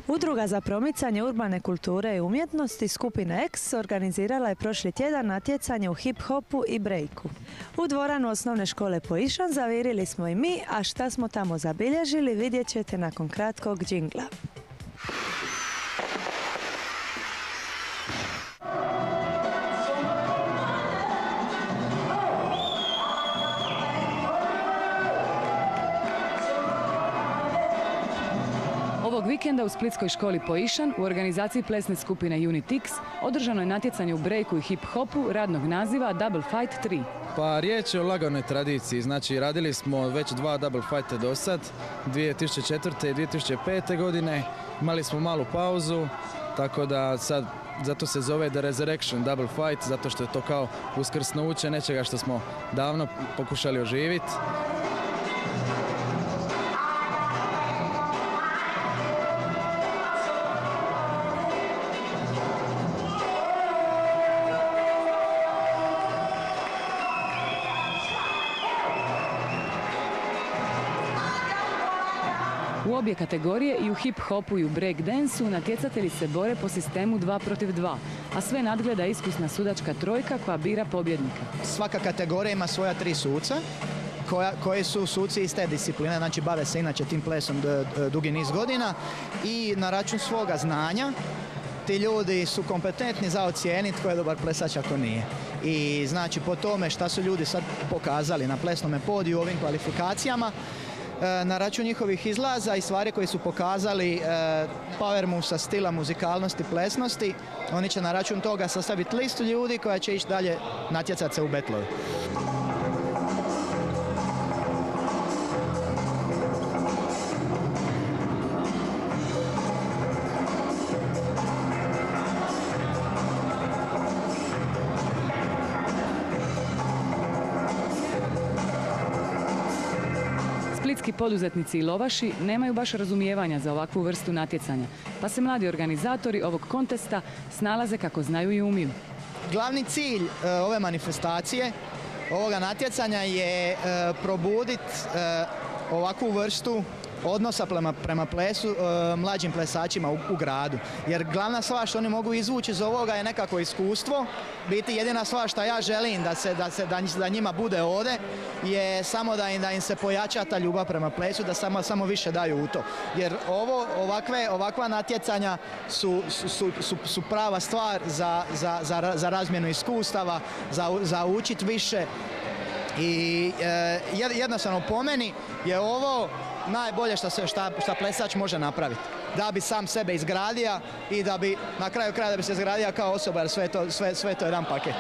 Udruga za promicanje urbane kulture i umjetnosti Skupina X organizirala je prošli tjedan natjecanje u hip-hopu i brejku. U dvoranu osnovne škole Poišan zavirili smo i mi, a šta smo tamo zabilježili vidjet ćete nakon kratkog džingla. Ovog vikenda u splitskoj školi Poišan u organizaciji plesne skupine Unit X održano je natjecanje u brejku i hip-hopu radnog naziva Double Fight 3. Pa riječ je o laganoj tradiciji, znači radili smo već 2 Double Fighte do sad, 2004. i 2005. godine, imali smo malu pauzu, tako da sad zato se zove The Resurrection Double Fight, zato što je to kao uskrsnuće nečega što smo davno pokušali oživiti. U obje kategorije, i u hip-hopu i u break-dansu, natjecatelji se bore po sistemu 2 protiv 2, a sve nadgleda iskusna sudačka trojka koja bira pobjednika. Svaka kategorija ima svoja 3 suca, koji su suci iz te discipline, znači bave se inače tim plesom dugi niz godina i na račun svoga znanja ti ljudi su kompetentni za ocijeniti ko je dobar plesač, ako nije. I znači po tome šta su ljudi sad pokazali na plesnome podiju u ovim kvalifikacijama, na račun njihovih izlaza i stvari koje su pokazali powermusa, stila, muzikalnosti, plesnosti, oni će na račun toga sastaviti listu ljudi koja će ići dalje natjecati se u betlovi. Splitski poduzetnici i lovaši nemaju baš razumijevanja za ovakvu vrstu natjecanja, pa se mladi organizatori ovog kontesta snalaze kako znaju i umiju. Glavni cilj ove manifestacije, ovoga natjecanja je probuditi ovakvu vrstu odnosa prema plesu mlađim plesačima u gradu. Jer glavna stvar što oni mogu izvući iz ovoga je nekako iskustvo. Biti jedina stvar što ja želim da njima bude ovdje je samo da im se pojača ta ljubav prema plesu, da samo više daju u to. Jer ovakva natjecanja su prava stvar za razmjenu iskustava, za učit više. I jednostavno po meni je ovo najbolje što plesač može napraviti. Da bi sam sebe izgradio i da bi na kraju kraja da bi se izgradio kao osoba, jer sve to je jedan paket.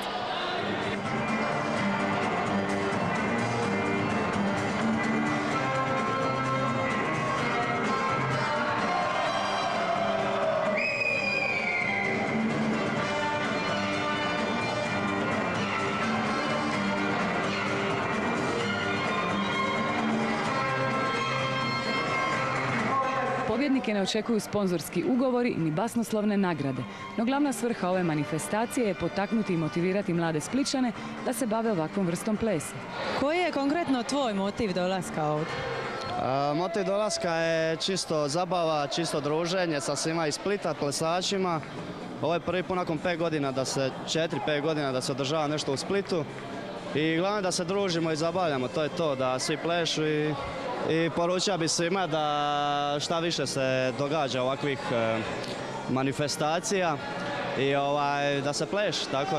Pobjednike ne očekuju sponzorski ugovori ni basnoslovne nagrade, no glavna svrha ove manifestacije je potaknuti i motivirati mlade Splićane da se bave ovakvom vrstom plesa. Koji je konkretno tvoj motiv dolaska ovdje? Motiv dolaska je čisto zabava, čisto druženje sa svima iz Splita, plesačima. Ovo je prvi put nakon 5 godina da se, 4-5 godina da se održava nešto u Splitu. I glavno da se družimo i zabavljamo, to je to, da svi plešu i poručio bi svima da šta više se događa ovakvih manifestacija i da se pleši, tako.